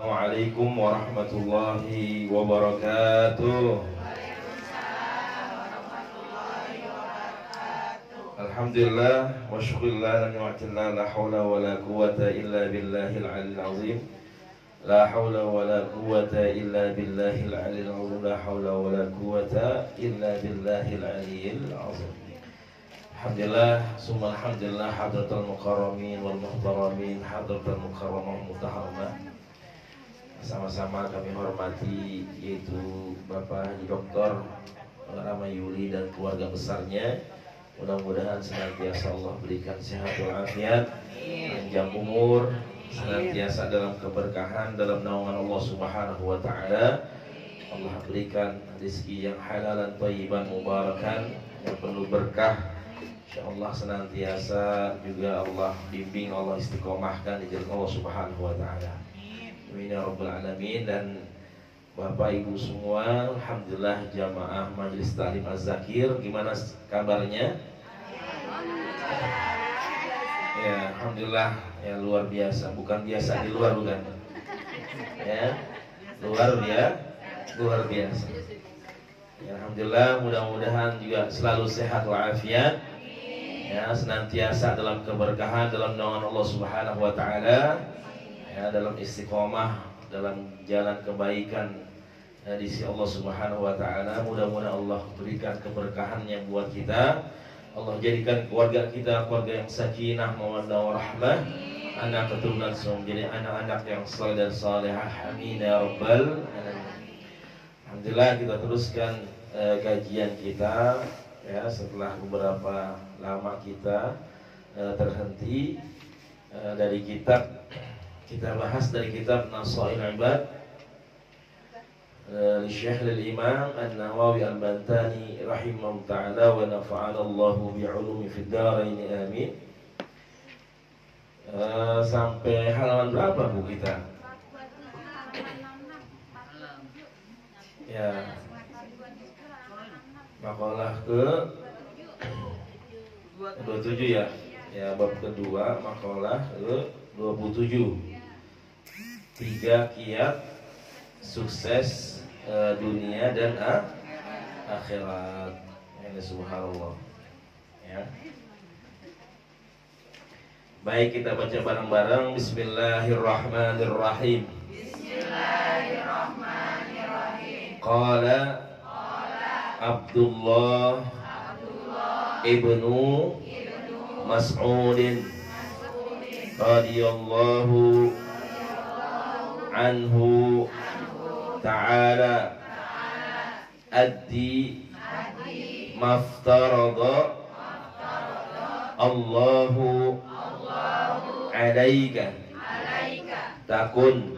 Assalamualaikum warahmatullahi wabarakatuh. Alhamdulillah wa syukurillah la hawla wa la quwata illa billahil aliyil azim. La hawla wa la quwata illa billahil aliyil azim. La hawla wa la quwata illa billahil aliyil azim. Alhamdulillah, summa alhamdulillah hadratul mukarramin wal muhtaramin, hadratul mukarramah mutaharamah. Sama-sama kami hormati yaitu Bapak Haji Dr. Rama Yuli dan keluarga besarnya. Mudah-mudahan senantiasa Allah berikan sehat walafiat, panjang umur, senantiasa dalam keberkahan dalam naungan Allah Subhanahu wa taala. Allah berikan rezeki yang halal dan thayyiban mubarakan yang penuh berkah. Insyaallah senantiasa juga Allah bimbing, Allah istiqomahkan di jalan Allah Subhanahu wa taala. Amin ya rabbal alamin. Dan Bapak Ibu semua, alhamdulillah jamaah Majelis Ta'lim Az-Zakir, gimana kabarnya? Ya, alhamdulillah ya, luar biasa, bukan biasa di luar, bukan. Ya, luar biasa. Ya, alhamdulillah, mudah-mudahan juga selalu sehat walafiat. Ya, senantiasa dalam keberkahan dalam naungan Allah Subhanahu wa taala. Ya, dalam istiqomah dalam jalan kebaikan ya, di sisi Allah Subhanahu wa taala. Mudah-mudahan Allah berikan keberkahan yang buat kita. Allah jadikan keluarga kita keluarga yang sakinah, mawaddah warahmah, anak keturunan semua menjadi anak-anak yang saleh dan salehah. Amin ya rabbal alamin. Alhamdulillah, kita teruskan kajian kita ya, setelah beberapa lama kita terhenti dari kitab. Kita bahas dari kitab Nasail Ibad Syekh al-Imam An-Nawawi Al-Bantani rahimahullah ta'ala wa nafa'ana Allahu bi'ulumi fid dharain amin. Sampai halaman berapa Bu kita? Ya, makalah ke 27 ya. Ya, bab kedua makalah ke 27. 3 kiat sukses dunia dan akhirat. Ini subhanallah. Ya. Baik, kita baca bareng-bareng. Bismillahirrahmanirrahim. Bismillahirrahmanirrahim. Qala Abdullah ibnu Mas'udin radhiyallahu anhu ta'ala addi maftarada Allahu alaika takun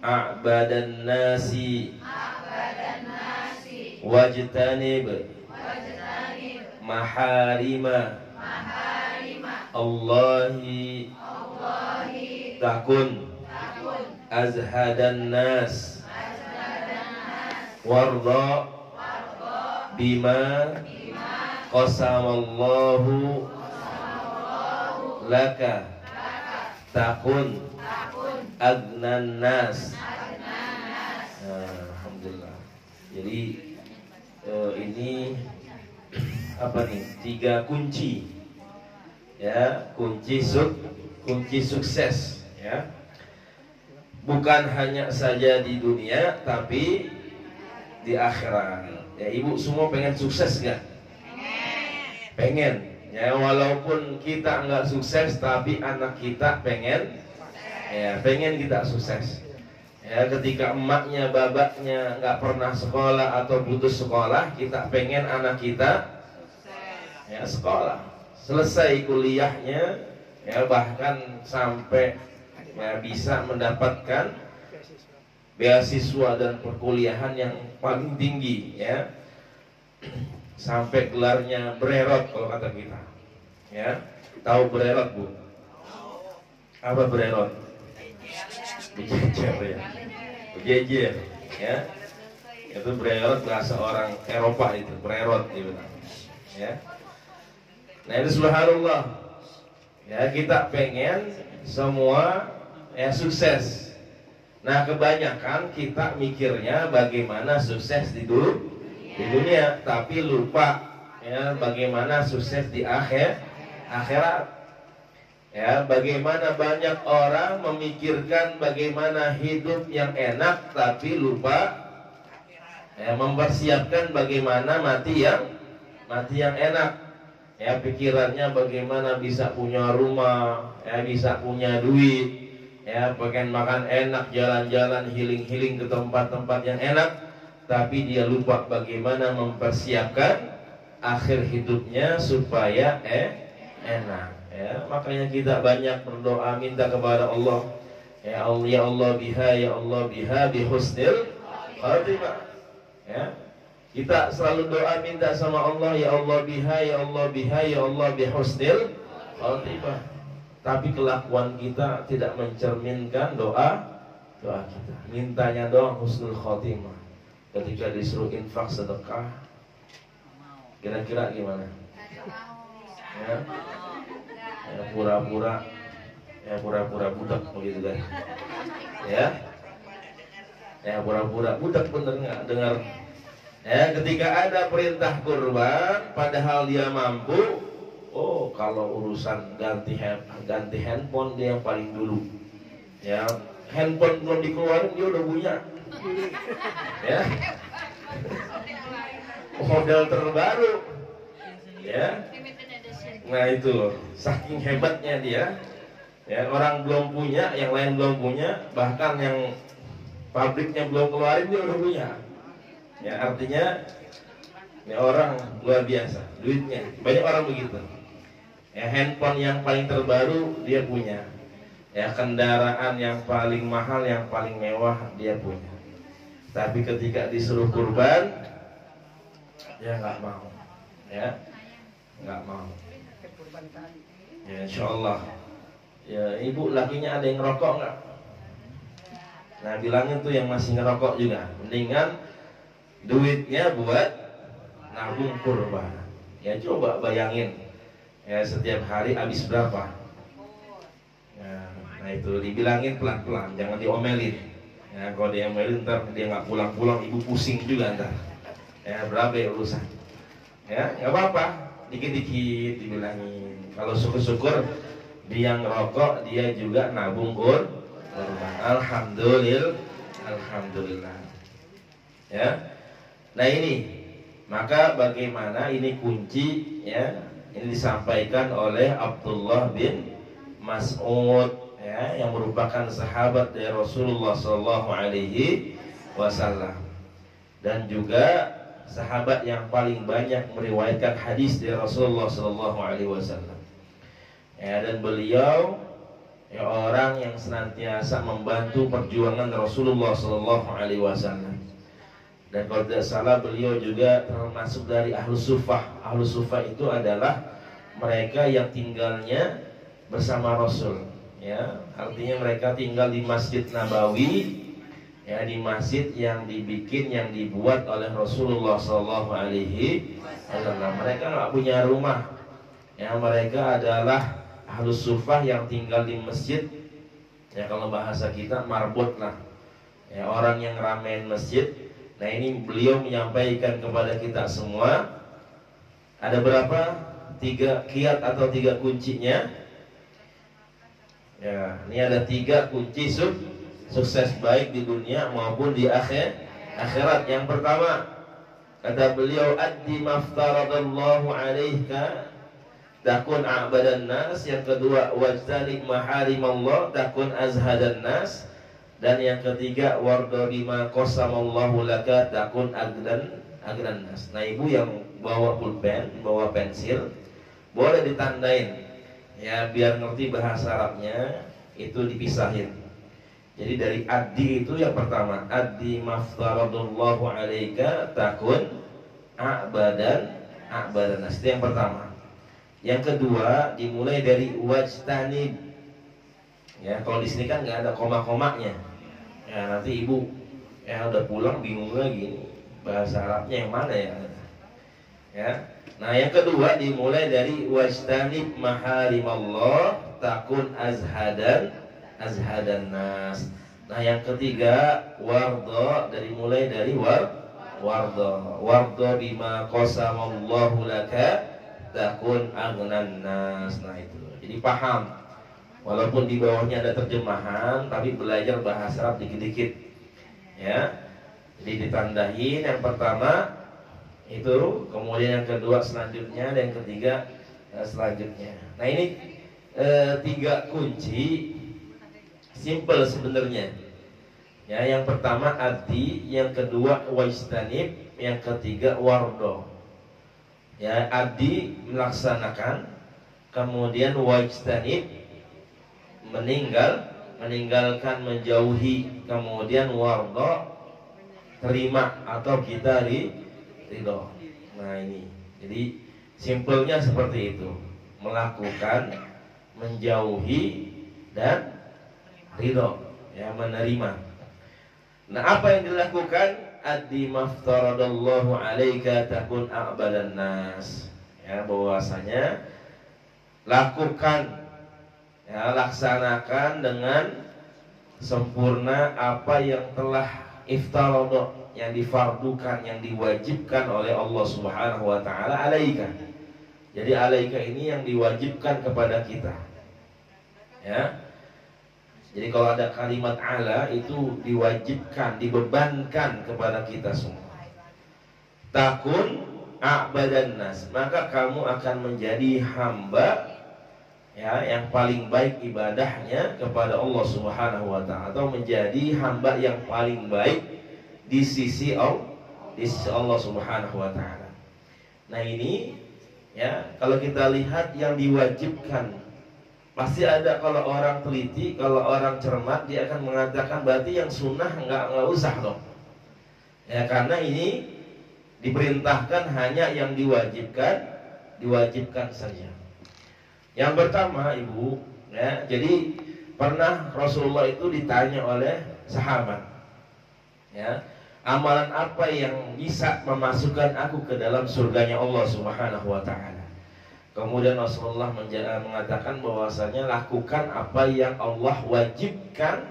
a'badan nasi wajtanib maharima Allahi takun azhadan nas warda bima qasamallahu laka takun agnan nas. Alhamdulillah. Jadi ini apa nih? 3 kunci ya, kunci sukses ya. Bukan hanya saja di dunia, tapi di akhirat. Ya, ibu semua pengen sukses nggak? Pengen. Ya, walaupun kita nggak sukses, tapi anak kita pengen. Ya, pengen kita sukses. Ya, ketika emaknya, babaknya nggak pernah sekolah atau putus sekolah, kita pengen anak kita ya sekolah, selesai kuliahnya, ya bahkan sampai ya, bisa mendapatkan beasiswa dan perkuliahan yang paling tinggi ya, sampai gelarnya bererot kalau kata kita ya. Tahu bererot Bu? Apa bererot? Bejejer ya, bejejer ya. Itu bererot bahasa orang Eropa, itu bererot gitu ya. Nah itu subhanallah ya, kita pengen semua ya sukses. Nah, kebanyakan kita mikirnya bagaimana sukses di dunia, tapi lupa ya bagaimana sukses di akhirat. Ya, bagaimana banyak orang memikirkan bagaimana hidup yang enak tapi lupa ya mempersiapkan bagaimana mati yang enak. Ya, pikirannya bagaimana bisa punya rumah, ya bisa punya duit, ya pengen makan enak, jalan-jalan healing-healing ke tempat-tempat yang enak, tapi dia lupa bagaimana mempersiapkan akhir hidupnya supaya enak. Ya, makanya kita banyak berdoa minta kepada Allah. Ya Allah biha, ya Allah biha bi husnil khatimah. Ya. Kita selalu doa minta sama Allah, ya Allah biha, ya Allah biha, ya Allah bi husnil khatimah. Tapi kelakuan kita tidak mencerminkan doa kita. Mintanya doang husnul khatimah. Ketika disuruh infak sedekah, kira-kira gimana? Ya. Ya pura-pura budak begitu kan. Ya pura-pura budak, bener nggak dengar. Ya, ketika ada perintah kurban padahal dia mampu, oh kalau urusan ganti handphone dia yang paling dulu. Ya, handphone belum dikeluarin dia udah punya. Ya. Model terbaru. Ya. Nah itu loh, saking hebatnya dia. Ya, orang belum punya, yang lain belum punya, bahkan yang pabriknya belum keluarin dia udah punya. Ya, artinya ini orang luar biasa, duitnya. Banyak orang begitu. Ya, handphone yang paling terbaru dia punya. Ya, kendaraan yang paling mahal, yang paling mewah dia punya. Tapi ketika disuruh kurban, dia nggak mau. Ya, nggak mau. Ya, insya Allah. Ya, ibu lakinya ada yang ngerokok nggak? Nah, bilangin tuh yang masih ngerokok juga, mendingan duitnya buat nabung kurban. Ya, coba bayangin. Ya, setiap hari habis berapa? Ya, nah itu dibilangin pelan-pelan, jangan diomelin. Ya, kalau diomelin ntar dia nggak pulang-pulang, ibu pusing juga ntar. Ya, berapa ya urusan? Ya, nggak apa-apa. Dikit-dikit dibilangin. Kalau syukur-syukur dia ngerokok, dia juga nabung kurban. Alhamdulillah. Ya. Nah ini, maka bagaimana ini kunci ya. Ini disampaikan oleh Abdullah bin Mas'ud ya, yang merupakan sahabat dari Rasulullah SAW dan juga sahabat yang paling banyak meriwayatkan hadis dari Rasulullah SAW. Ya, dan beliau ya orang yang senantiasa membantu perjuangan Rasulullah SAW. Dan kalau tidak salah beliau juga termasuk dari Ahlus Suffah. Ahlus Suffah itu adalah mereka yang tinggalnya bersama Rasul. Ya, artinya mereka tinggal di Masjid Nabawi. Ya, di masjid yang dibikin, yang dibuat oleh Rasulullah SAW. Mereka nggak punya rumah. Ya, mereka adalah Ahlus Suffah yang tinggal di masjid. Ya, kalau bahasa kita marbot lah. Ya, orang yang ramein masjid. Nah, ini beliau menyampaikan kepada kita semua. Ada berapa? 3 kiat atau 3 kuncinya. Ya, ini ada 3 kunci sukses baik di dunia maupun di akhirat. Yang pertama, kata beliau, addi maftaradallahu alaika takun a'badan nas. Yang kedua, wajtanib maharimallah takun azhadan nas. Dan yang ketiga, warda bima qasamallahu laka takun agran nas. Nah, ibu yang bawa pulpen, bawa pensil, boleh ditandain ya biar ngerti bahasa Arabnya, itu dipisahin. Jadi dari addi itu yang pertama, addi maftaradallahu alaika takun a'badan nas. Itu yang pertama. Yang kedua, dimulai dari wajtanib. Ya, kalau di sini kan nggak ada koma-komanya. Ya, nanti ibu ya udah pulang bingung lagi bahasa Arabnya yang mana ya. Ya. Nah, yang kedua dimulai dari wajtanib maharimallah takun azhadan nas. Nah, yang ketiga wardo, mulai dari wardo bima qasamallahu laka takun aghnan nas. Nah itu. Jadi paham. Walaupun di bawahnya ada terjemahan, tapi belajar bahasa Arab dikit-dikit. Ya. Jadi ditandain yang pertama itu, kemudian yang kedua selanjutnya, dan yang ketiga selanjutnya. Nah ini tiga kunci simple sebenarnya. Ya, yang pertama adi, yang kedua wajtanib, yang ketiga wardo. Ya, adi melaksanakan, kemudian wajtanib meninggalkan, menjauhi, kemudian wardo terima atau kita ridho. Nah ini, jadi simpelnya seperti itu, melakukan, menjauhi, dan ridho, ya, menerima. Nah apa yang dilakukan? Addi maftaradallahu alaika takun a'badan nas. Ya, bahwasanya lakukan, ya, laksanakan dengan sempurna apa yang telah iftarada, yang difardukan, yang diwajibkan oleh Allah Subhanahu wa taala alaika. Jadi alaika ini yang diwajibkan kepada kita. Ya. Jadi kalau ada kalimat ala itu diwajibkan, dibebankan kepada kita semua. Takun a'badan nas, maka kamu akan menjadi hamba, ya, yang paling baik ibadahnya kepada Allah Subhanahu wa taala, atau menjadi hamba yang paling baik di sisi Allah Subhanahu wa taala. Nah ini, ya, kalau kita lihat yang diwajibkan, pasti ada, kalau orang teliti, kalau orang cermat, dia akan mengatakan berarti yang sunnah nggak usah dong. Ya, karena ini diperintahkan hanya yang diwajibkan saja. Yang pertama, Ibu, ya, jadi pernah Rasulullah itu ditanya oleh sahabat, ya, amalan apa yang bisa memasukkan aku ke dalam surganya Allah Subhanahu wa taala. Kemudian Rasulullah mengatakan bahwasanya lakukan apa yang Allah wajibkan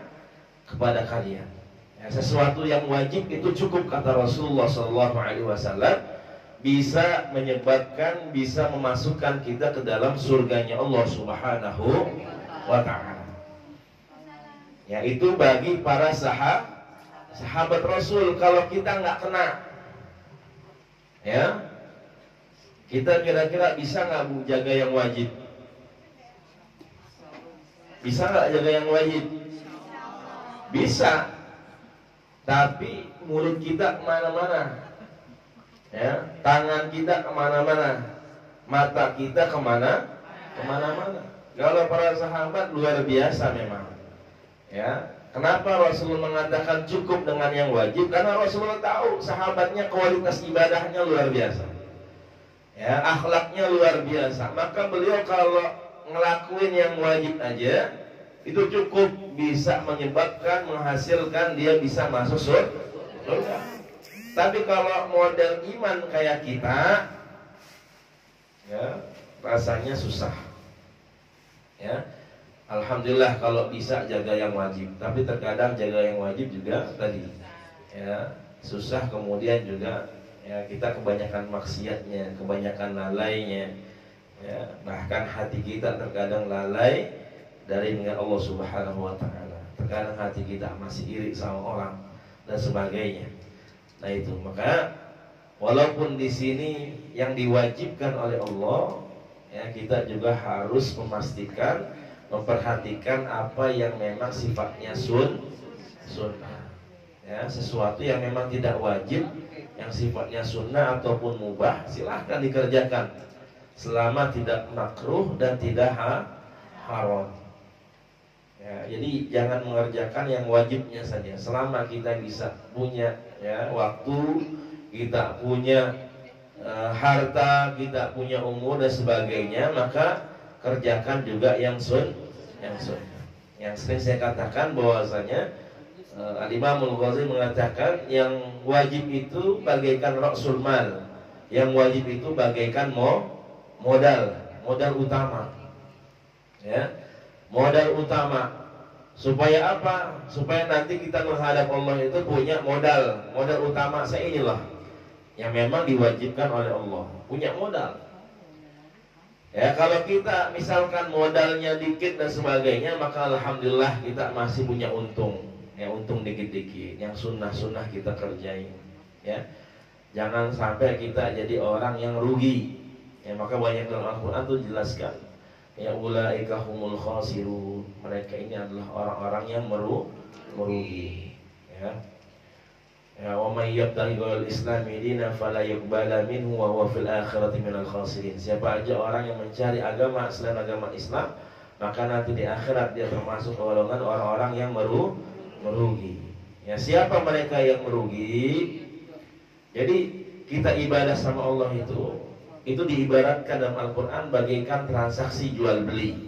kepada kalian. Ya, sesuatu yang wajib itu cukup, kata Rasulullah SAW, bisa menyebabkan, bisa memasukkan kita ke dalam surganya Allah Subhanahu wa taala. Ya, itu bagi para sahabat Rasul. Kalau kita nggak kena, ya, kita kira-kira bisa nggak, Bu, jaga yang wajib? Bisa nggak jaga yang wajib? Bisa. Tapi mulut kita kemana-mana, ya, tangan kita kemana-mana, mata kita kemana-mana. Kalau para sahabat luar biasa memang. Ya, kenapa Rasulullah mengatakan cukup dengan yang wajib? Karena Rasulullah tahu sahabatnya kualitas ibadahnya luar biasa. Ya, akhlaknya luar biasa. Maka beliau kalau ngelakuin yang wajib aja itu cukup bisa menyebabkan, menghasilkan dia bisa masuk surga. Tapi kalau model iman kayak kita, ya, rasanya susah. Ya, alhamdulillah kalau bisa jaga yang wajib. Tapi terkadang jaga yang wajib juga tadi, ya, susah. Kemudian juga, ya, kita kebanyakan maksiatnya, kebanyakan lalainya, ya, bahkan hati kita terkadang lalai dari mengingat Allah Subhanahu wa taala. Terkadang hati kita masih iri sama orang dan sebagainya. Nah itu, maka walaupun di sini yang diwajibkan oleh Allah, ya, kita juga harus memastikan, memperhatikan apa yang memang sifatnya sunnah. Ya, sesuatu yang memang tidak wajib, yang sifatnya sunnah ataupun mubah, silahkan dikerjakan selama tidak makruh dan tidak haram. Ya, jadi jangan mengerjakan yang wajibnya saja. Selama kita bisa punya, ya, waktu, kita punya harta, kita punya umur dan sebagainya, maka kerjakan juga yang sunnah. Yang sering saya katakan bahwasanya Al-Imam Al-Ghazali mengatakan yang wajib itu bagaikan ra'sul mal, yang wajib itu bagaikan modal utama, ya, modal utama. Supaya apa? Supaya nanti kita menghadap Allah itu punya modal. Modal utama saya inilah yang memang diwajibkan oleh Allah. Punya modal. Ya, kalau kita misalkan modalnya dikit dan sebagainya, maka alhamdulillah kita masih punya untung. Ya, untung dikit-dikit. Yang sunnah-sunnah kita kerjain. Ya, jangan sampai kita jadi orang yang rugi. Ya, maka banyak dalam Al-Quran itu jelaskan. Ya, ulaika humul khasirun. Mereka ini adalah orang-orang yang merugi. Ya. Ya, wa may yabtaghi ghairal islami dinan fala yuqbala minhu wa huwa fil akhirati minal khasirin. Siapa aja orang yang mencari agama selain agama Islam, maka nanti di akhirat dia termasuk golongan orang-orang yang merugi. Ya, siapa mereka yang merugi? Jadi kita ibadah sama Allah itu diibaratkan dalam Al-Quran bagaikan transaksi jual beli,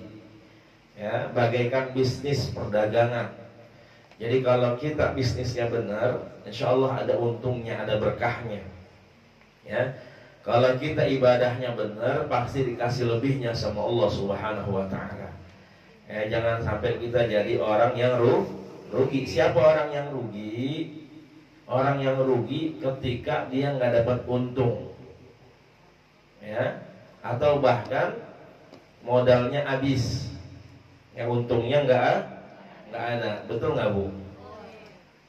ya, bagaikan bisnis perdagangan. Jadi kalau kita bisnisnya benar, insya Allah ada untungnya, ada berkahnya. Ya, kalau kita ibadahnya benar, pasti dikasih lebihnya sama Allah Subhanahu Wa Taala. Ya, jangan sampai kita jadi orang yang rugi. Siapa orang yang rugi? Orang yang rugi ketika dia nggak dapat untung. Ya, atau bahkan modalnya habis, ya, untungnya nggak ada, betul nggak Bu?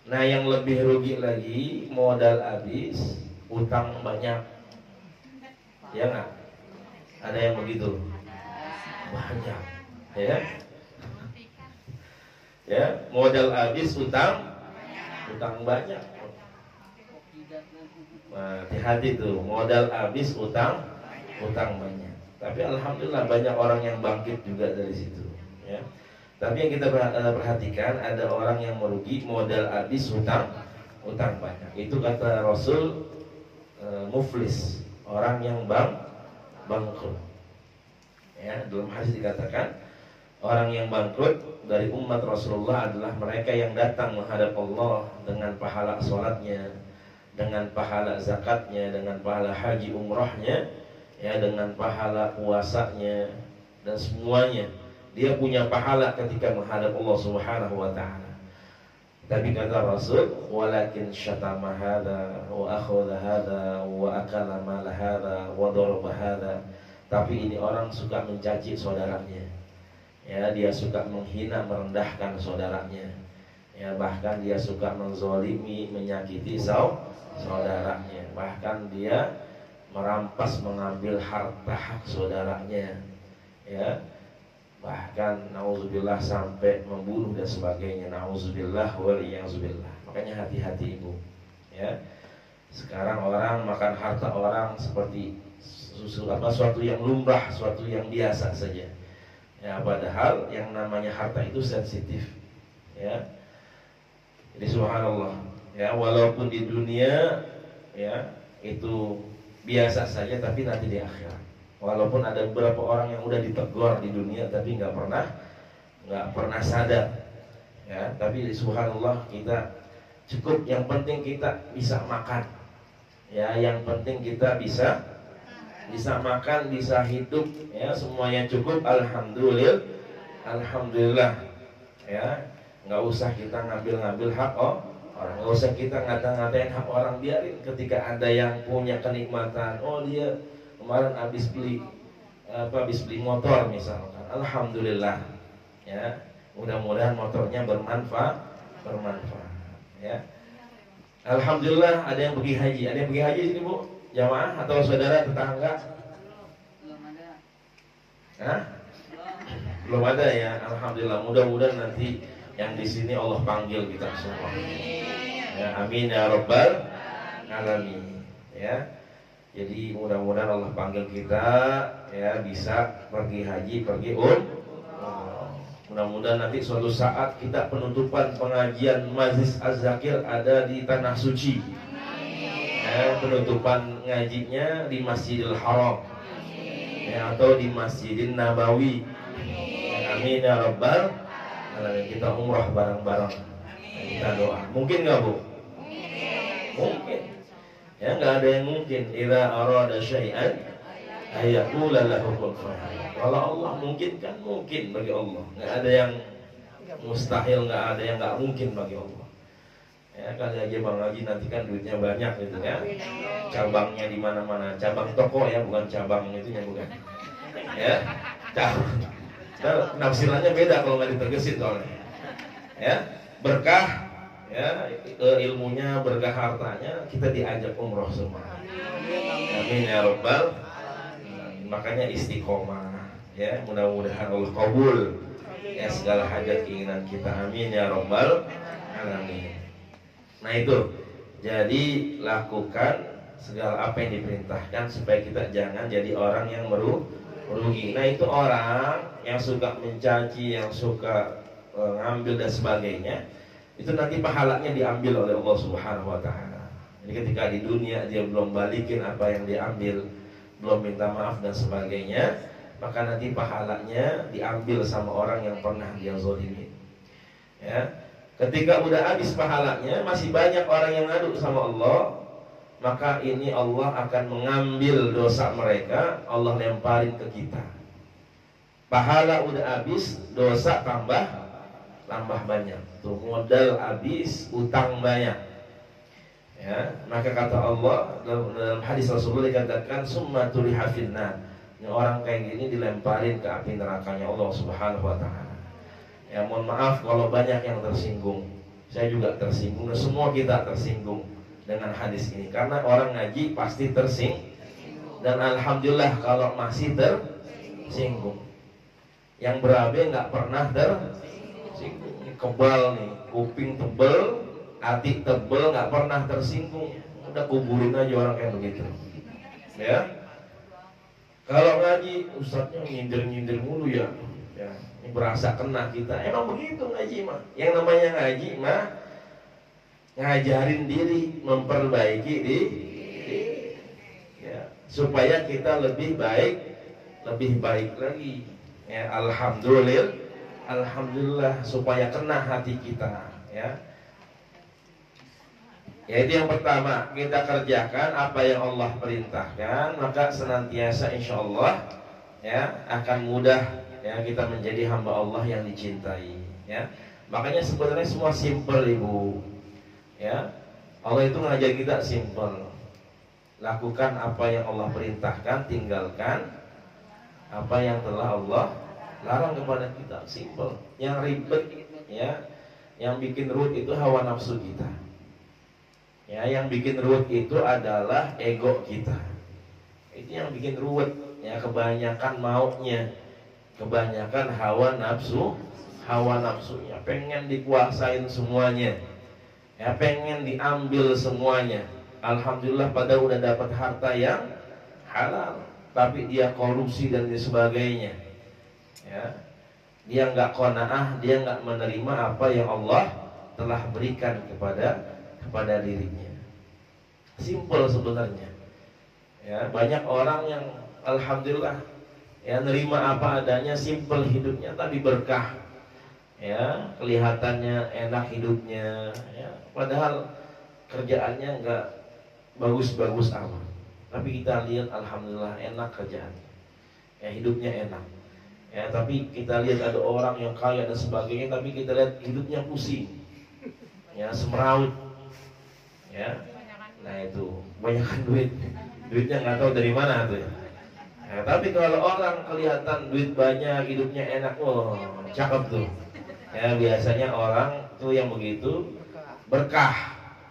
Nah, yang lebih rugi lagi, modal habis, utang banyak, ya nggak? Ada yang begitu? Banyak, ya? Ya, modal habis, utang banyak. Nah, hati-hati tuh, modal habis, utang banyak. Tapi alhamdulillah banyak orang yang bangkit juga dari situ, ya. Tapi yang kita perhatikan, ada orang yang merugi, modal habis, utang banyak. Itu kata Rasul, muflis, orang yang bangkrut. Ya, dalam hadis dikatakan orang yang bangkrut dari umat Rasulullah adalah mereka yang datang menghadap Allah dengan pahala sholatnya, dengan pahala zakatnya, dengan pahala haji umrahnya, ya, dengan pahala puasanya dan semuanya. Dia punya pahala ketika menghadap Allah Subhanahu Wa Taala. Tapi kata Rasul, walakin syatama hadza wa akhadha hadza wa akala mal hadza wa daraba hadza. Tapi ini orang suka mencaci saudaranya. Ya, dia suka menghina, merendahkan saudaranya. Ya, bahkan dia suka menzalimi, menyakiti saudaranya. Bahkan dia merampas, mengambil harta hak saudaranya. Ya, bahkan nauzubillah sampai membunuh dan sebagainya. Nauzubillah waliyazubillah. Makanya hati-hati Ibu. Ya, sekarang orang makan harta orang seperti suatu yang lumrah, suatu yang biasa saja. Ya, padahal yang namanya harta itu sensitif. Ya, jadi subhanallah. Ya, walaupun di dunia, ya, itu biasa saja, tapi nanti di akhirat. Walaupun ada beberapa orang yang udah ditegur di dunia, tapi nggak pernah sadar. Ya, tapi subhanallah kita cukup. Yang penting kita bisa makan. Ya, yang penting kita bisa makan, bisa hidup. Ya, semuanya cukup. Alhamdulillah. Ya, nggak usah kita ngambil hak orang. Nggak usah kita ngata-ngatain hak orang. Biarin ketika ada yang punya kenikmatan. Oh, dia kemarin habis beli motor misalkan. Alhamdulillah. Ya, mudah-mudahan motornya bermanfaat. Ya. Alhamdulillah ada yang pergi haji. Ada yang pergi haji sini Bu? Jamaah atau saudara tetangga? Hah? Belum ada ya. Alhamdulillah. Mudah-mudahan nanti yang di sini Allah panggil kita semua. Ya, amin ya rabbal alamin. Ya. Jadi mudah-mudahan Allah panggil kita, ya, bisa pergi haji, pergi mudah-mudahan nanti suatu saat kita penutupan pengajian Majlis Az-Zakir ada di Tanah Suci. Ya, penutupan ngajinya di Masjidil Haram. Ya, atau di Masjidin Nabawi. Ya, amin ya rabbal alamin. Kita umrah bareng-bareng. Kita doa. Mungkin nggak Bu? Mungkin. Ya, nggak ada yang mungkin. Idza arada syai'an ayyaqula lahu kun fayakun. Kalau Allah mungkin kan mungkin bagi Allah. Nggak ada yang Mustahil, nggak ada yang nggak mungkin bagi Allah. Ya, kali aja Bang Haji nanti kan duitnya banyak gitu kan. Cabangnya di mana-mana, cabang toko ya, bukan cabang itunya, bukan. Ya, nafsirannya beda kalau nggak ditegesin soalnya. Ya, berkah, ya, ilmunya, berkah hartanya, kita diajak umroh semua. Amin ya Rabbal. Makanya istiqomah, ya, mudah-mudahan Allah kabul ya segala hajat keinginan kita. Amin ya Rabbal alamin. Nah itu, jadi lakukan segala apa yang diperintahkan supaya kita jangan jadi orang yang merugi. Nah itu orang yang suka mencaci, yang suka ngambil dan sebagainya, itu nanti pahalanya diambil oleh Allah Subhanahu wa taala. Jadi ketika di dunia dia belum balikin apa yang diambil, belum minta maaf dan sebagainya, maka nanti pahalanya diambil sama orang yang pernah dia zalimin. Ya. Ketika udah habis pahalanya, masih banyak orang yang ngadu sama Allah, maka ini Allah akan mengambil dosa mereka, Allah lemparin ke kita. Pahala udah habis, dosa tambah banyak. Tuh modal habis, utang banyak. Ya, maka kata Allah dalam hadis Rasulullah dikatakan summa turiha finnar. Ini orang kayak gini dilemparin ke api nerakanya Allah Subhanahu wa taala. Ya mohon maaf kalau banyak yang tersinggung. Saya juga tersinggung, semua kita tersinggung dengan hadis ini karena orang ngaji pasti tersinggung. Dan alhamdulillah kalau masih tersinggung. Yang berabe nggak pernah tersinggung. Ini kebal nih, kuping tebel, hati tebel, nggak pernah tersinggung. Udah kuburin aja orang kayak begitu. Ya. Kalau ngaji ustadznya nyindir mulu ya. Ya, ini berasa kena kita. Emang begitu ngaji mah. Yang namanya ngaji mah ngajarin diri, memperbaiki diri. Ya, supaya kita lebih baik lagi. Ya, alhamdulillah supaya kena hati kita, ya. Yaitu yang pertama, kita kerjakan apa yang Allah perintahkan, maka senantiasa insya Allah ya akan mudah ya kita menjadi hamba Allah yang dicintai. Ya, makanya sebenarnya semua simple ibu. Ya, Allah itu ngajar kita simple. Lakukan apa yang Allah perintahkan, tinggalkan apa yang telah Allah larang kepada kita. Simple. Yang ribet, ya, yang bikin ruwet itu hawa nafsu kita. Ya, yang bikin ruwet itu adalah ego kita. Itu yang bikin ruwet. Ya, kebanyakan maunya, kebanyakan hawa nafsunya, pengen dikuasain semuanya. Ya, pengen diambil semuanya. Alhamdulillah pada udah dapat harta yang halal, tapi dia korupsi dan sebagainya. Ya, dia nggak qanaah, dia nggak menerima apa yang Allah telah berikan kepada dirinya. Simple sebenarnya. Ya, banyak orang yang alhamdulillah ya nerima apa adanya, simple hidupnya tapi berkah. Ya, kelihatannya enak hidupnya, ya, padahal kerjaannya nggak bagus-bagus amat. Tapi kita lihat alhamdulillah enak kerjaannya. Ya, hidupnya enak. Ya, tapi kita lihat ada orang yang kaya dan sebagainya, tapi kita lihat hidupnya pusing. Ya, semeraut. Ya, nah itu banyakkan duitnya nggak tahu dari mana tuh. Ya, tapi kalau orang kelihatan duit banyak, hidupnya enak, oh cakep tuh. Ya, biasanya orang tuh yang begitu berkah.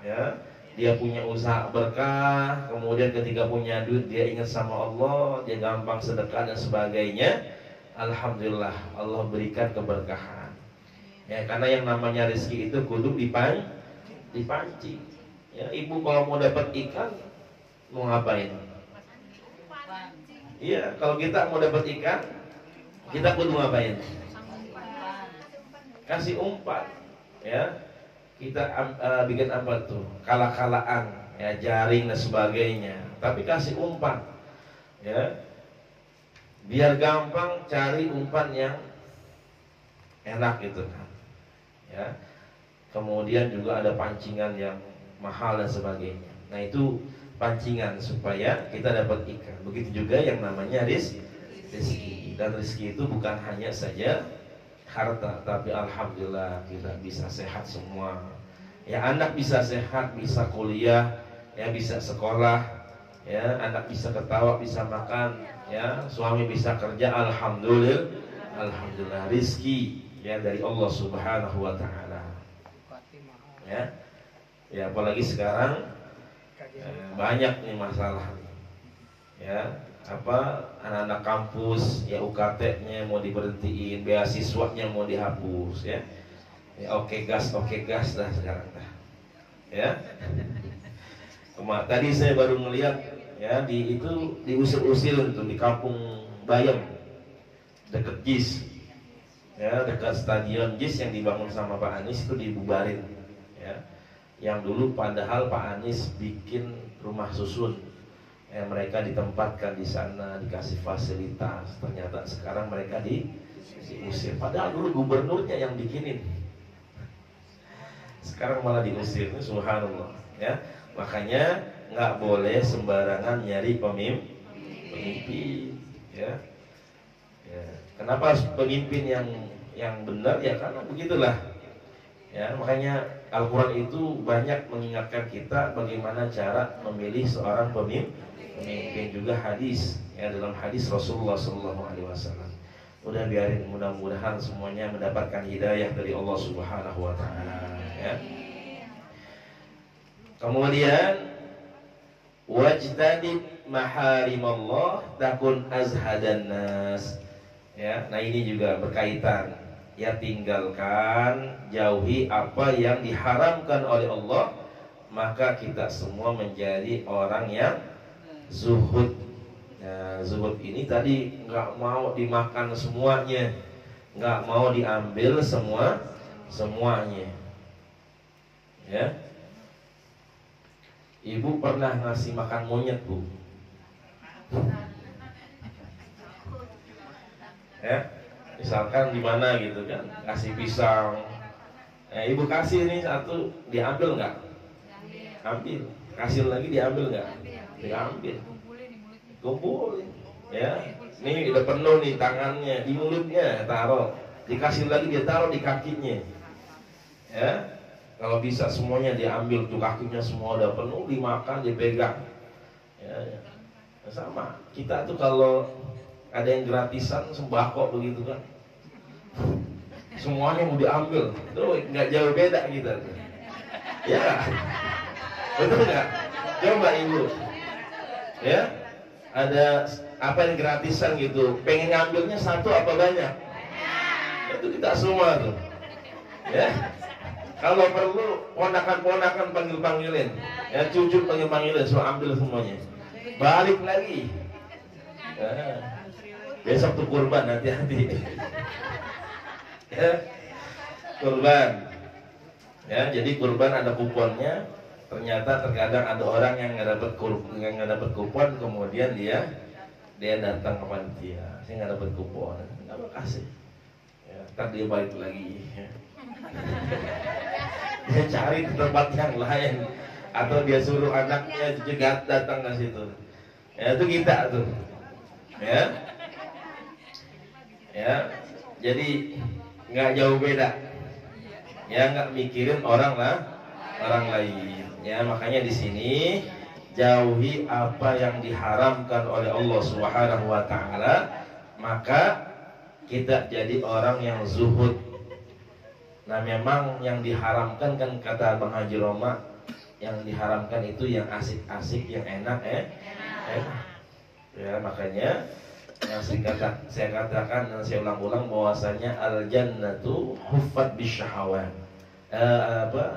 Ya, dia punya usaha berkah, kemudian ketika punya duit dia ingat sama Allah, dia gampang sedekah dan sebagainya. Alhamdulillah Allah berikan keberkahan. Ya, karena yang namanya rezeki itu kudu dipancing. Ya, ibu kalau mau dapat ikan mau ngapain? Iya, kalau kita mau dapat ikan, kita kudu ngapain? Kasih umpan. Ya, kita bikin apa tuh? Kala-kalaan, ya, jaring dan sebagainya. Tapi kasih umpan. Ya, biar gampang cari umpan yang enak gitu kan. Ya, kemudian juga ada pancingan yang mahal dan sebagainya. Nah itu pancingan supaya kita dapat ikan. Begitu juga yang namanya rezeki. Dan rezeki itu bukan hanya saja harta, tapi alhamdulillah kita bisa sehat semua. Ya, anak bisa sehat, bisa kuliah, ya bisa sekolah, ya anak bisa ketawa, bisa makan, ya suami bisa kerja, alhamdulillah, alhamdulillah rizki ya dari Allah Subhanahu wa taala. Ya. Ya apalagi sekarang banyak nih masalah. Ya, apa anak-anak kampus ya UKT-nya mau diberhentiin, beasiswanya mau dihapus ya. Ya oke gas dah sekarang dah. Ya. Tadi saya baru melihat ya itu diusir-usir itu di Kampung Bayam dekat JIS. Ya, dekat stadion JIS yang dibangun sama Pak Anies itu dibubarin ya. Yang dulu padahal Pak Anies bikin rumah susun. Ya, mereka ditempatkan di sana, dikasih fasilitas. Ternyata sekarang mereka diusir. Padahal dulu gubernurnya yang bikinin. Sekarang malah diusir. Subhanallah. Ya, makanya nggak boleh sembarangan nyari pemimpin. Ya. Ya. Kenapa pemimpin yang benar? Ya karena begitulah. Ya, makanya Al-Quran itu banyak mengingatkan kita bagaimana cara memilih seorang pemimpin, juga hadis. Ya, dalam hadis Rasulullah SAW. Udah biarin, mudah-mudahan semuanya mendapatkan hidayah dari Allah Subhanahu wa taala ya. Kemudian wajtanib maharimallah takun azhadan nas. Ya, nah ini juga berkaitan. Ya tinggalkan, jauhi apa yang diharamkan oleh Allah, maka kita semua menjadi orang yang zuhud. Nah, zuhud ini tadi nggak mau dimakan semuanya, nggak mau diambil semuanya. Ya, ibu pernah ngasih makan monyet, Bu? Ya, misalkan di mana gitu kan, kasih pisang, ibu kasih ini satu, diambil nggak? Ambil. Kasih lagi, diambil nggak? Diambil. Kumpulin. Ya, ini udah penuh nih tangannya, di mulutnya taruh, dikasih lagi dia taruh di kakinya. Ya, kalau bisa semuanya diambil tuh, kakinya semua udah penuh, dimakan, dipegang. Ya, sama. Kita tuh kalau ada yang gratisan sembako begitu kan, semuanya mau diambil, tuh nggak jauh beda kita tuh. Ya, betul nggak? Coba ibu, ya, ada apa yang gratisan gitu, pengen ngambilnya satu apa banyak? Itu kita semua tuh, ya. Kalau perlu ponakan-ponakan panggil-panggilin, ya cucu panggil-panggilin, semua ambil semuanya, balik lagi. Ya. Besok tuh kurban, hati-hati. Ya, kurban. Ya, jadi kurban ada kuponnya. Ternyata terkadang ada orang yang nggak dapat kupon, kemudian dia datang ke panitia, saya nggak dapat kupon, nggak mau kasih. Ya, ntar dia balik lagi. Ya. Dia cari di tempat yang lain, atau dia suruh anaknya juga datang ke situ. Ya, itu kita tuh. Ya. Ya, jadi nggak jauh beda. Ya, nggak mikirin orang lain. Ya, makanya di sini jauhi apa yang diharamkan oleh Allah Subhanahu wa taala, maka kita jadi orang yang zuhud. Nah, memang yang diharamkan kan kata Bang Haji Roma, yang diharamkan itu yang asik-asik, yang enak. Ya, makanya yang saya katakan dan saya ulang-ulang bahwasanya al-jannatu huffat bisyahawat.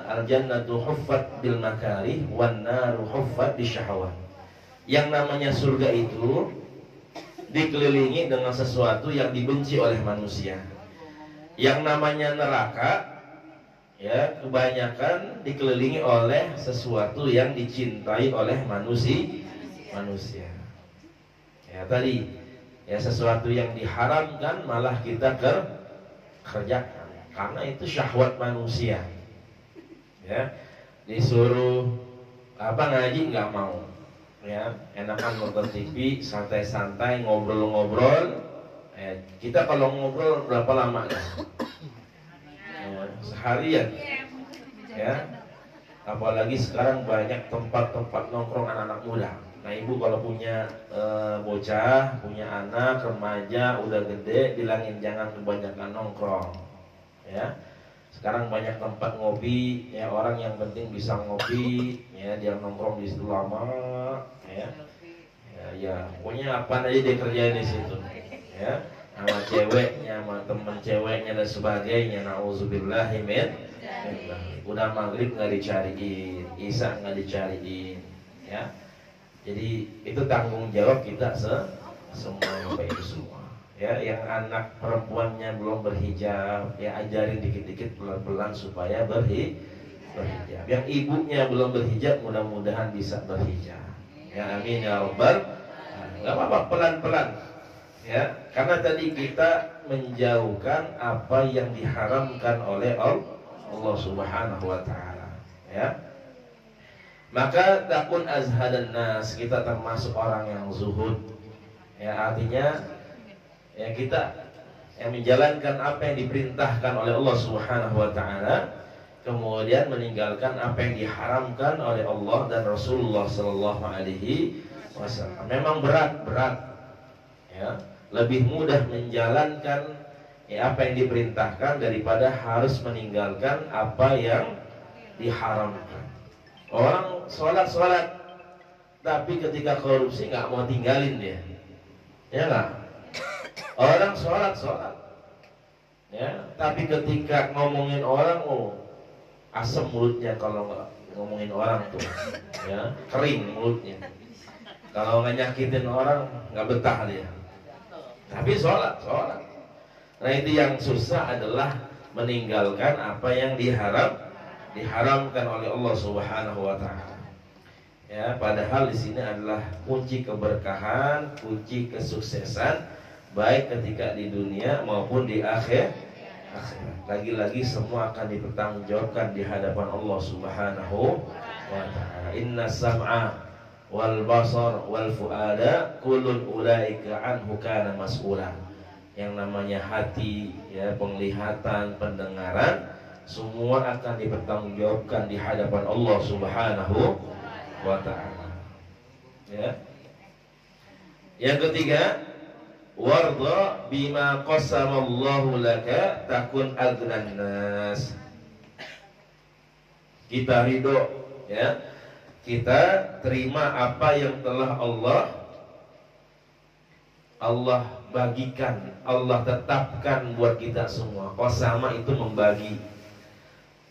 Al-jannatu huffat bil makarih wan naru huffat bisyahawat. Yang namanya surga itu dikelilingi dengan sesuatu yang dibenci oleh manusia. Yang namanya neraka ya kebanyakan dikelilingi oleh sesuatu yang dicintai oleh manusia. Ya tadi ya sesuatu yang diharamkan malah kita kerjakan karena itu syahwat manusia. Ya, disuruh ngaji nggak mau. Ya, enakan nonton TV, santai-santai, ngobrol-ngobrol. Kita kalau ngobrol berapa lama dah? sekalian. Ya. Apalagi sekarang banyak tempat-tempat nongkrong anak-anak muda. Nah, ibu kalau punya bocah, punya anak, remaja, udah gede, bilangin jangan kebanyakan nongkrong. Ya. Sekarang banyak tempat ngopi, ya orang yang penting bisa ngopi, ya dia nongkrong di situ lama, ya. Ya, pokoknya apa aja dia kerjain di situ. Ya. Sama ceweknya, sama temen ceweknya dan sebagainya. Nauzubillahi min. Udah maghrib nggak dicariin, isya nggak dicariin, ya. Jadi itu tanggung jawab kita semua baik semua. Ya, yang anak perempuannya belum berhijab, ya ajarin dikit-dikit pelan-pelan supaya berhijab. Yang ibunya belum berhijab, mudah-mudahan bisa berhijab. Ya, amin ya rabbal. Nggak apa-apa, pelan-pelan. Ya, karena tadi kita menjauhkan apa yang diharamkan oleh Allah Subhanahu wa taala, ya. Maka takun azhadan nas, kita termasuk orang yang zuhud. Ya, artinya ya kita yang menjalankan apa yang diperintahkan oleh Allah Subhanahu wa taala, kemudian meninggalkan apa yang diharamkan oleh Allah dan Rasulullah sallallahu alaihi wasallam. Memang berat. Ya, lebih mudah menjalankan ya apa yang diperintahkan daripada harus meninggalkan apa yang diharamkan. Orang sholat tapi ketika korupsi nggak mau tinggalin dia, ya nggak? Orang sholat, ya, tapi ketika ngomongin orang, asam mulutnya kalau nggak ngomongin orang tuh, ya, kering mulutnya. Kalau nggak nyakitin orang nggak betah dia. Tapi sholat. Nah, itu yang susah adalah meninggalkan apa yang diharamkan oleh Allah Subhanahu wa taala. Ya, padahal di sini adalah kunci keberkahan, kunci kesuksesan baik ketika di dunia maupun di akhirat. Lagi-lagi semua akan dipertanggungjawabkan di hadapan Allah Subhanahu wa taala. Inna sam'a wal basar wal fuada kullun ulaika anhu kana mas'ula. Yang namanya hati, ya, penglihatan, pendengaran, semua akan dipertanggungjawabkan di hadapan Allah Subhanahu wa taala. Ya. Yang ketiga, warda bima qasamallahu laka takun aghnan nas. Kita ridho, ya. Kita terima apa yang telah Allah bagikan, Allah tetapkan buat kita semua. Qasama itu membagi,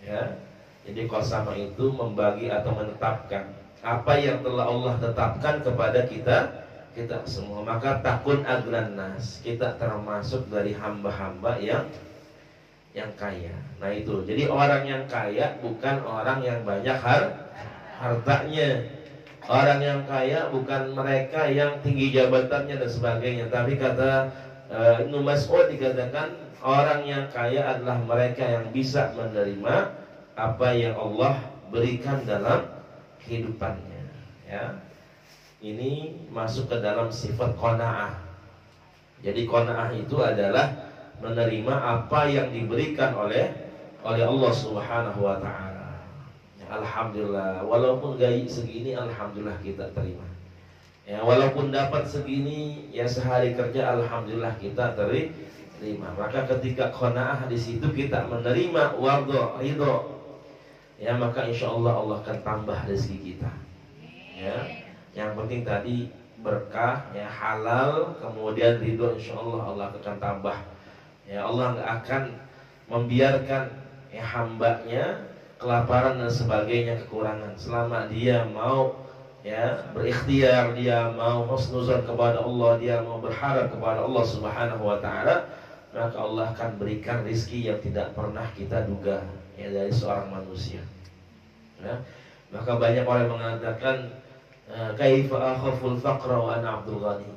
ya. Jadi qasama itu membagi atau menetapkan apa yang telah Allah tetapkan kepada kita semua. Maka takun aghnan nas, kita termasuk dari hamba-hamba yang kaya. Nah itu, jadi orang yang kaya bukan orang yang banyak hartanya. Orang yang kaya bukan mereka yang tinggi jabatannya dan sebagainya. Tapi kata Ibnu Mas'ud dikatakan orang yang kaya adalah mereka yang bisa menerima apa yang Allah berikan dalam kehidupannya. Ya, ini masuk ke dalam sifat qanaah. Jadi qanaah itu adalah menerima apa yang diberikan oleh Allah Subhanahu wa taala. Alhamdulillah, walaupun gaji segini, alhamdulillah kita terima. Ya, walaupun dapat segini, ya sehari kerja, alhamdulillah kita terima. Maka ketika qanaah di situ kita menerima wardo, ridho, ya maka insya Allah Allah akan tambah rezeki kita. Ya, yang penting tadi berkah, ya halal, kemudian ridho, insya Allah Allah akan tambah. Ya, Allah nggak akan membiarkan ya hambanya kelaparan dan sebagainya, kekurangan, selama dia mau ya berikhtiar, dia mau husnuzan kepada Allah, dia mau berharap kepada Allah Subhanahu wa taala, maka Allah akan berikan rizki yang tidak pernah kita duga ya dari seorang manusia. Ya. Maka banyak orang mengatakan kaifa akhaful faqra wa ana Abdul Ghani.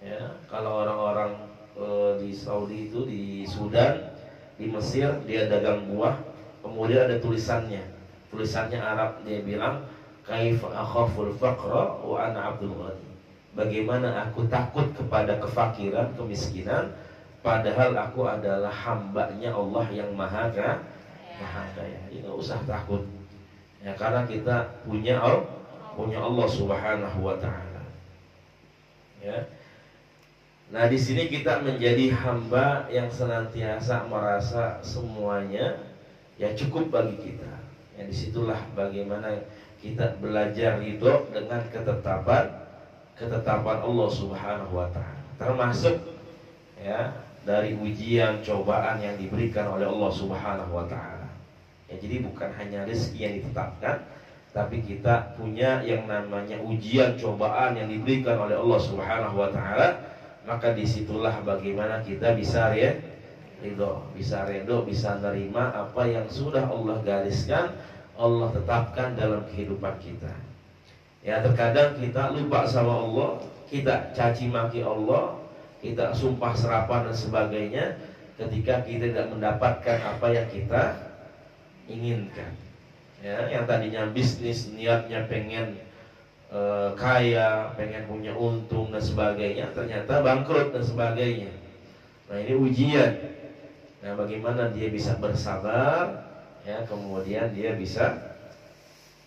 Ya, kalau orang-orang di Saudi itu, di Sudan, di Mesir, dia dagang buah. Kemudian ada tulisannya Arab, dia bilang kaifa akhaful faqra wa ana Abdul Ghani. Bagaimana aku takut kepada kefakiran, kemiskinan, padahal aku adalah hambanya Allah yang maha Maha Kaya. Ya, nggak usah takut. Ya, karena kita punya Allah Subhanahu wa taala. Ya. Nah, di sini kita menjadi hamba yang senantiasa merasa semuanya ya cukup bagi kita. Ya, disitulah bagaimana kita belajar ridho dengan ketetapan Allah Subhanahu wa taala. Termasuk ya dari ujian cobaan yang diberikan oleh Allah Subhanahu wa taala. Ya, jadi bukan hanya rezeki yang ditetapkan, tapi kita punya yang namanya ujian cobaan yang diberikan oleh Allah Subhanahu wa taala. Maka disitulah bagaimana kita bisa ridho, bisa nerima apa yang sudah Allah gariskan, Allah tetapkan dalam kehidupan kita. Ya, terkadang kita lupa sama Allah, kita caci maki Allah, kita sumpah serapan dan sebagainya ketika kita tidak mendapatkan apa yang kita inginkan. Ya, yang tadinya bisnis niatnya pengen kaya, pengen punya untung dan sebagainya, ternyata bangkrut dan sebagainya. Nah, ini ujian. Nah, bagaimana dia bisa bersabar, ya, kemudian dia bisa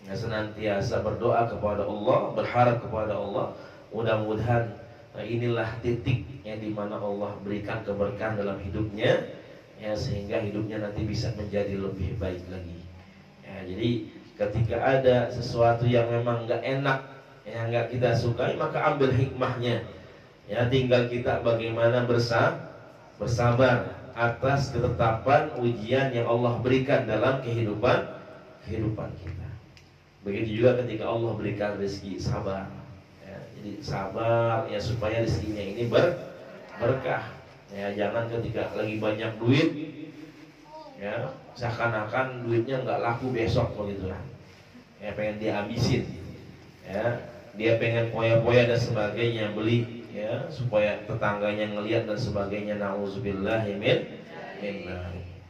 ya, senantiasa berdoa kepada Allah, berharap kepada Allah. Mudah-mudahan inilah titik yang dimana Allah berikan keberkahan dalam hidupnya, ya, sehingga hidupnya nanti bisa menjadi lebih baik lagi. Ya, jadi ketika ada sesuatu yang memang nggak enak, yang nggak kita sukai, maka ambil hikmahnya. Ya, tinggal kita bagaimana bersabar atas ketetapan ujian yang Allah berikan dalam kehidupan kita. Begitu juga ketika Allah berikan rezeki, sabar. Ya, jadi sabar ya supaya rezekinya ini berkah. Ya, jangan ketika lagi banyak duit, ya seakan-akan duitnya nggak laku besok begitu lah. Ya, pengen dia habisin. Ya, dia pengen poya-poya dan sebagainya, beli ya supaya tetangganya ngelihat dan sebagainya. Nauzubillahi min.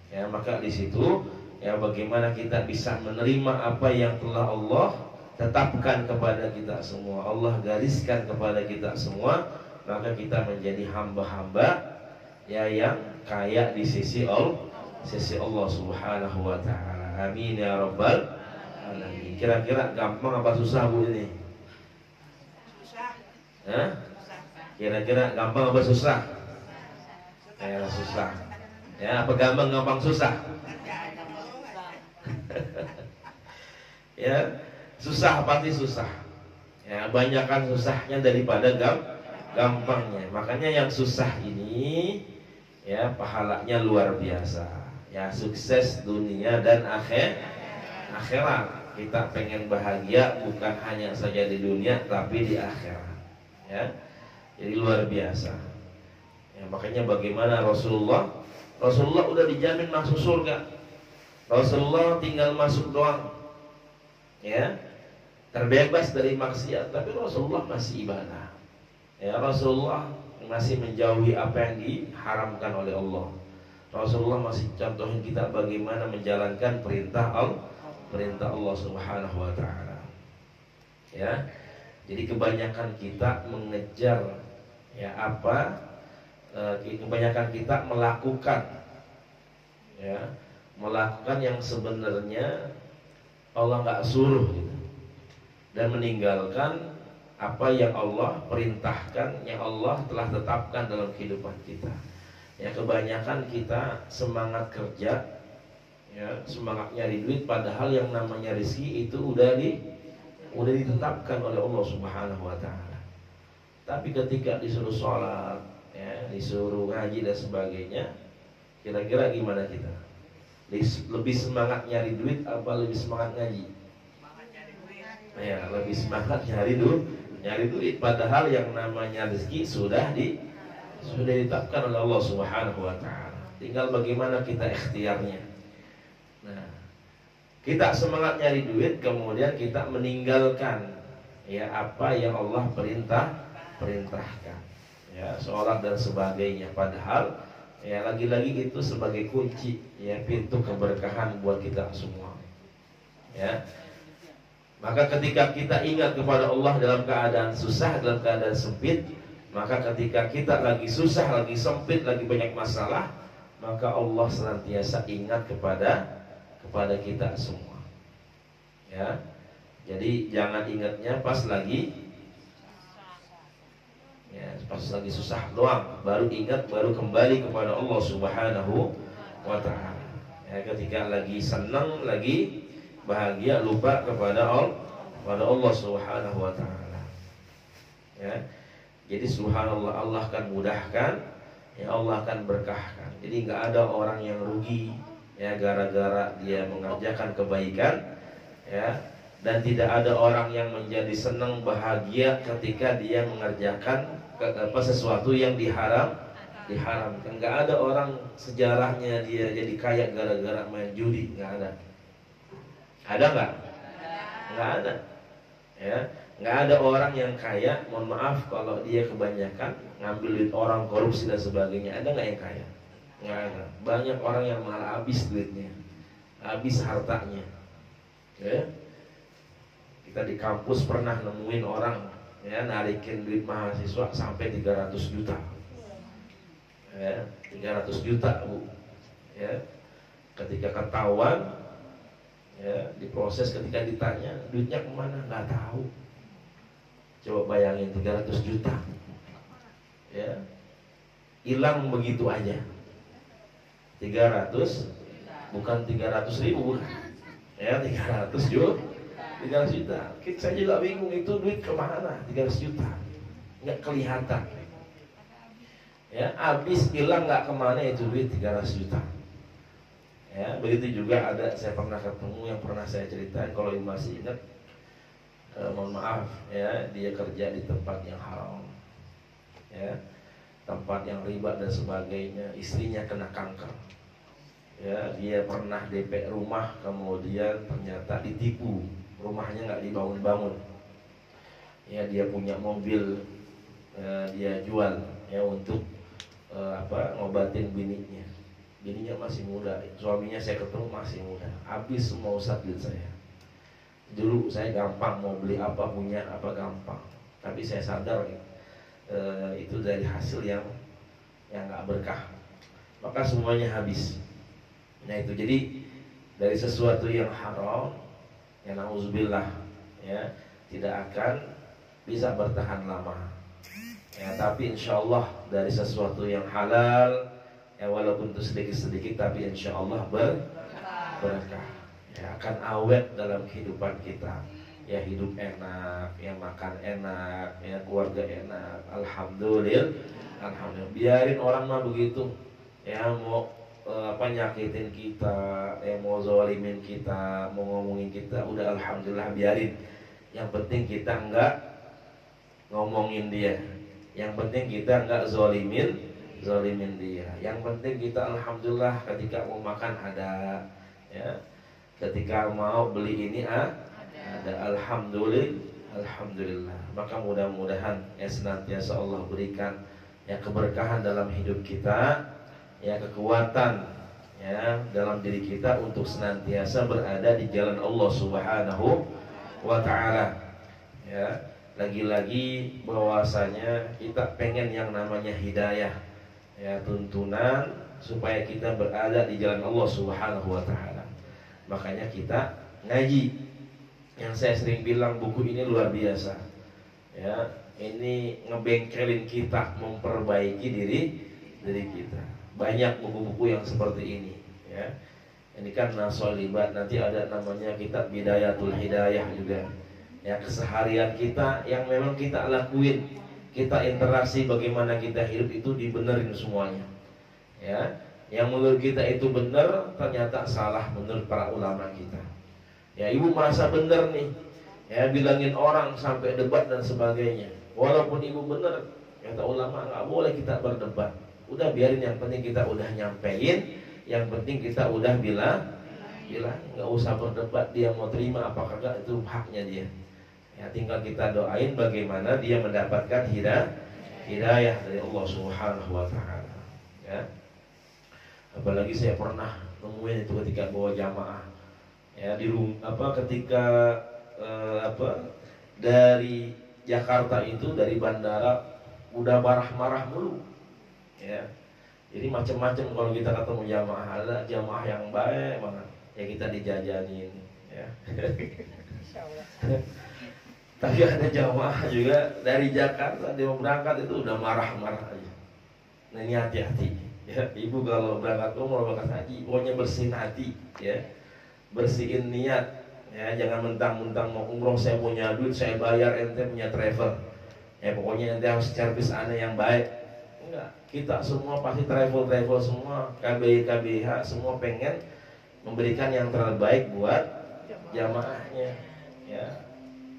Ya, maka di situ ya bagaimana kita bisa menerima apa yang telah Allah tetapkan kepada kita semua, Allah gariskan kepada kita semua, maka kita menjadi hamba-hamba ya yang kaya di sisi Allah Subhanahu wa taala. Amin ya rabbal alamin. Kira-kira gampang apa susah Bu ini? Kira-kira gampang apa susah? Susah. Ya, apa gampang susah? Ya, susah pasti susah. Ya, banyakkan susahnya daripada gampangnya. Makanya yang susah ini ya pahalanya luar biasa. Ya, sukses dunia dan akhirat. Kita pengen bahagia bukan hanya saja di dunia tapi di akhirat. Ya, jadi luar biasa. Ya, makanya bagaimana Rasulullah udah dijamin masuk surga. Rasulullah tinggal masuk doang. Ya, terbebas dari maksiat, tapi Rasulullah masih ibadah. Ya, Rasulullah masih menjauhi apa yang diharamkan oleh Allah. Rasulullah masih contohin kita bagaimana menjalankan perintah Allah Subhanahu wa taala. Ya. Jadi kebanyakan kita mengejar ya kebanyakan kita melakukan yang sebenarnya Allah nggak suruh gitu. Dan meninggalkan apa yang Allah perintahkan, yang Allah telah tetapkan dalam kehidupan kita. Ya, kebanyakan kita semangat kerja, ya, semangat nyari duit, padahal yang namanya rezeki itu udah ditetapkan oleh Allah Subhanahu wa taala. Tapi ketika disuruh sholat, ya, disuruh ngaji dan sebagainya, kira-kira gimana kita? Lebih semangat nyari duit apa lebih semangat ngaji? Ya, lebih semangat nyari duit, padahal yang namanya rezeki sudah ditetapkan oleh Allah Subhanahu wa taala. Tinggal bagaimana kita ikhtiarnya. Nah, kita semangat nyari duit, kemudian kita meninggalkan ya apa yang Allah perintahkan. Ya, sholat dan sebagainya, padahal ya lagi-lagi itu sebagai kunci ya pintu keberkahan buat kita semua. Ya. Maka ketika kita ingat kepada Allah dalam keadaan susah, dalam keadaan sempit, maka ketika kita lagi susah, lagi sempit, lagi banyak masalah, maka Allah senantiasa ingat kepada kepada kita semua. Ya. Jadi jangan ingatnya pas lagi susah doang, baru ingat, baru kembali kepada Allah Subhanahu wa ta'ala. Ya, ketika lagi senang, lagi bahagia, lupa kepada Allah Subhanahu wa ta'ala. Ya. Jadi subhanallah, Allah akan mudahkan, ya Allah akan berkahkan. Jadi nggak ada orang yang rugi ya gara-gara dia mengerjakan kebaikan, ya. Dan tidak ada orang yang menjadi senang bahagia ketika dia mengerjakan sesuatu yang diharamkan. Nggak ada orang sejarahnya dia jadi kaya gara-gara main judi, nggak ada. Ada nggak? Nggak ada. Ya, nggak ada orang yang kaya, mohon maaf kalau dia kebanyakan ngambil duit orang, korupsi dan sebagainya. Ada nggak yang kaya? Nggak ada. Banyak orang yang malah habis duitnya, habis hartanya. Ya. Kita di kampus pernah nemuin orang ya narikin duit mahasiswa sampai 300 juta. Ya, 300 juta, Bu. Ya. Ketika ketahuan, ya, diproses, ketika ditanya duitnya kemana, nggak tahu. Coba bayangin 300 juta, ya, hilang begitu aja. 300, bukan 300 ribu, ya, 300 juta. 300 juta. Saya juga bingung itu duit kemana 300 juta, nggak kelihatan. Ya, habis hilang nggak kemana itu duit 300 juta. Ya, begitu juga ada, saya pernah ketemu yang pernah saya ceritain, kalau masih ingat, mohon maaf ya, dia kerja di tempat yang haram, ya, tempat yang riba dan sebagainya. Istrinya kena kanker, ya, dia pernah DP rumah, kemudian ternyata ditipu, rumahnya nggak dibangun-bangun. Ya, dia punya mobil, dia jual ya untuk ngobatin bininya. Bininya masih muda, suaminya saya ketemu masih muda. Habis semua usaha duit saya. Dulu saya gampang mau beli apa, punya apa gampang. Tapi saya sadar itu dari hasil yang nggak berkah. Maka semuanya habis. Nah itu, jadi dari sesuatu yang haram, yang na'udzubillah, ya, tidak akan bisa bertahan lama. Ya, tapi insya Allah dari sesuatu yang halal, ya walaupun itu sedikit-sedikit, tapi insya Allah berkah. Ya, akan awet dalam kehidupan kita. Ya, hidup enak, ya makan enak, ya keluarga enak. Alhamdulillah, alhamdulillah. Biarin orang mah begitu, ya mau nyakitin kita, ya mau zalimin kita, mau ngomongin kita, udah alhamdulillah biarin. Yang penting kita enggak ngomongin dia. Yang penting kita enggak zalimin dia. Yang penting kita alhamdulillah ketika mau makan ada, ya. Ketika mau beli ini ada, alhamdulillah. Maka mudah-mudahan ya senantiasa Allah berikan ya keberkahan dalam hidup kita, ya kekuatan ya dalam diri kita untuk senantiasa berada di jalan Allah Subhanahu wa ta'ala. Ya, lagi-lagi bahwasanya kita pengen yang namanya hidayah, ya tuntunan supaya kita berada di jalan Allah Subhanahu wa ta'ala. Makanya kita ngaji. Yang saya sering bilang, buku ini luar biasa. Ya, ini ngebengkelin kita, memperbaiki diri kita. Banyak buku-buku yang seperti ini, ya. Ini kan Nasolibat, nanti ada namanya kitab Bidayatul Hidayah juga. Ya, keseharian kita yang memang kita lakuin, kita interaksi, bagaimana kita hidup itu dibenerin semuanya. Ya, yang menurut kita itu benar, ternyata salah menurut para ulama kita. Ya, ibu merasa benar nih, ya bilangin orang sampai debat dan sebagainya. Walaupun ibu benar, kata ulama nggak boleh kita berdebat. Udah biarin, yang penting kita udah nyampein, yang penting kita udah bilang, nggak usah berdebat. Dia mau terima apa kagak itu haknya dia. Ya, tinggal kita doain bagaimana dia mendapatkan hidayah dari Allah Subhanahu wa ta'ala. Ya. Apalagi saya pernah nemuin itu ketika bawa jamaah, ya di ketika dari Jakarta itu, dari bandara udah marah-marah mulu, ya. Jadi macam-macam kalau kita ketemu jamaah, ada jamaah yang baik banget, ya kita dijajanin ya. Tapi ada jamaah juga dari Jakarta dia mau berangkat itu udah marah-marah aja. Nah ini hati-hati ya, ibu kalau berangkat umroh berangkat haji pokoknya bersihin hati ya, bersihin niat ya, jangan mentang-mentang mau umroh saya punya duit saya bayar ente punya travel ya, pokoknya ente harus servis aneh yang baik. Enggak, kita semua pasti travel semua, KBH semua pengen memberikan yang terbaik buat jamaahnya ya.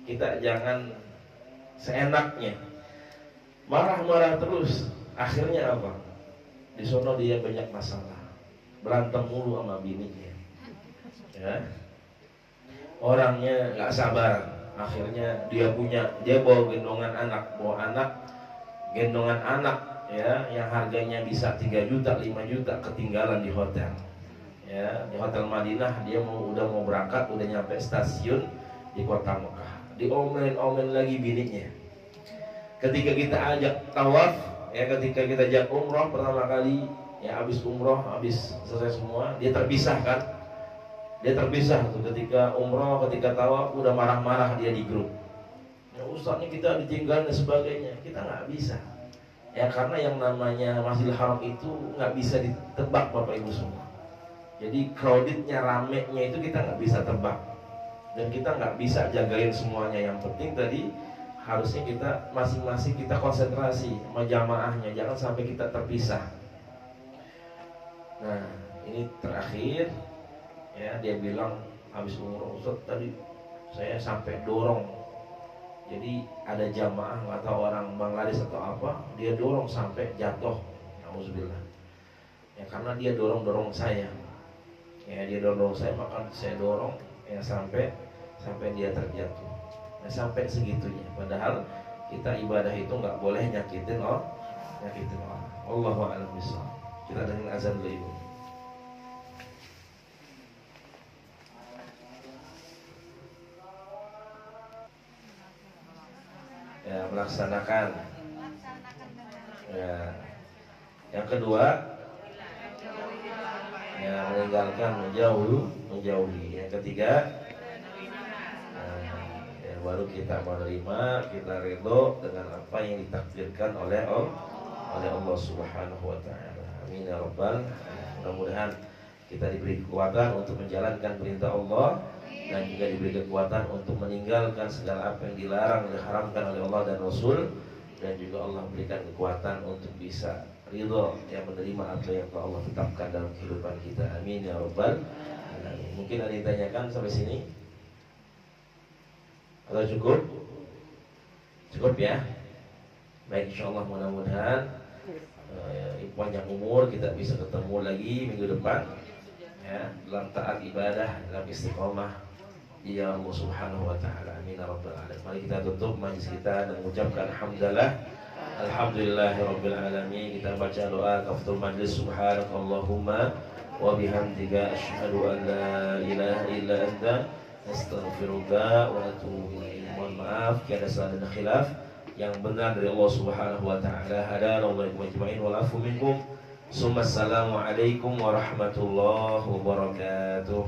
Kita jangan seenaknya marah-marah terus, akhirnya apa? Di sono dia banyak masalah, berantem mulu sama bininya ya. Orangnya nggak sabar, akhirnya dia bawa gendongan anak gendongan anak ya, yang harganya bisa 3 juta 5 juta ketinggalan di hotel ya, di hotel Madinah. Dia udah mau berangkat, udah nyampe stasiun di kota Mekah, diomelin lagi bininya. Ketika kita ajak tawaf ya, ketika kita ajak umroh pertama kali ya, habis umroh, habis selesai semua, dia terpisah kan. Dia terpisah tuh ketika umroh, ketika tawaf udah marah-marah dia di grup. Ya Ustaz, ini kita ditinggal dan sebagainya. Kita nggak bisa. Ya karena yang namanya Masjidil Haram itu nggak bisa ditebak Bapak Ibu semua. Jadi crowdednya, ramenya itu kita nggak bisa tebak. Dan kita nggak bisa jagain semuanya. Yang penting tadi harusnya kita masing-masing kita konsentrasi sama jamaahnya, jangan sampai kita terpisah. Nah ini terakhir ya, dia bilang habis umroh, Ustaz tadi saya sampai dorong, jadi ada jamaah nggak tahu orang Bangladesh atau apa, dia dorong sampai jatuh, alhamdulillah ya, karena dia dorong saya ya, dia dorong saya, maka saya dorong ya sampai dia terjatuh. Nah, sampai segitunya, padahal kita ibadah itu nggak boleh nyakitin orang. Allahu a'lam bishawab. Kita dengerin azan dulu ibu. Ya, melaksanakan. Ya. Yang kedua, ya meninggalkan, menjauhi. Yang ketiga, ya, baru kita menerima, kita ridho dengan apa yang ditakdirkan oleh Allah Subhanahu wa taala. Amin ya rabbal alamin. Mudah-mudahan kita diberi kekuatan untuk menjalankan perintah Allah dan juga diberi kekuatan untuk meninggalkan segala apa yang dilarang dan diharamkan oleh Allah dan Rasul, dan juga Allah berikan kekuatan untuk bisa ridho yang menerima apa yang Allah tetapkan dalam kehidupan kita. Amin ya rabbal alamin. Mungkin ada yang ditanyakan sampai sini? Atau cukup? Cukup ya? Baik, insyaallah mudah-mudahan panjang umur kita bisa ketemu lagi minggu depan ya, dalam taat ibadah, dalam istiqomah ya Allah Subhanahu wa taala. Amin ya rabbal alamin. Mari kita tutup majlis kita dan mengucapkan alhamdulillahirabbil alamin. Kita baca doa kafaratul majlis. Subhanakallahumma wa bihamdika asyhadu an la ilaha illa anta astaghfiruka wa atubu ilaik. Mohon maaf tiada salah dan khilaf. Yang benar dari Allah Subhanahu wa taala. Hadana wa ijma'in wal afu minkum. Assalamualaikum warahmatullahi wabarakatuh.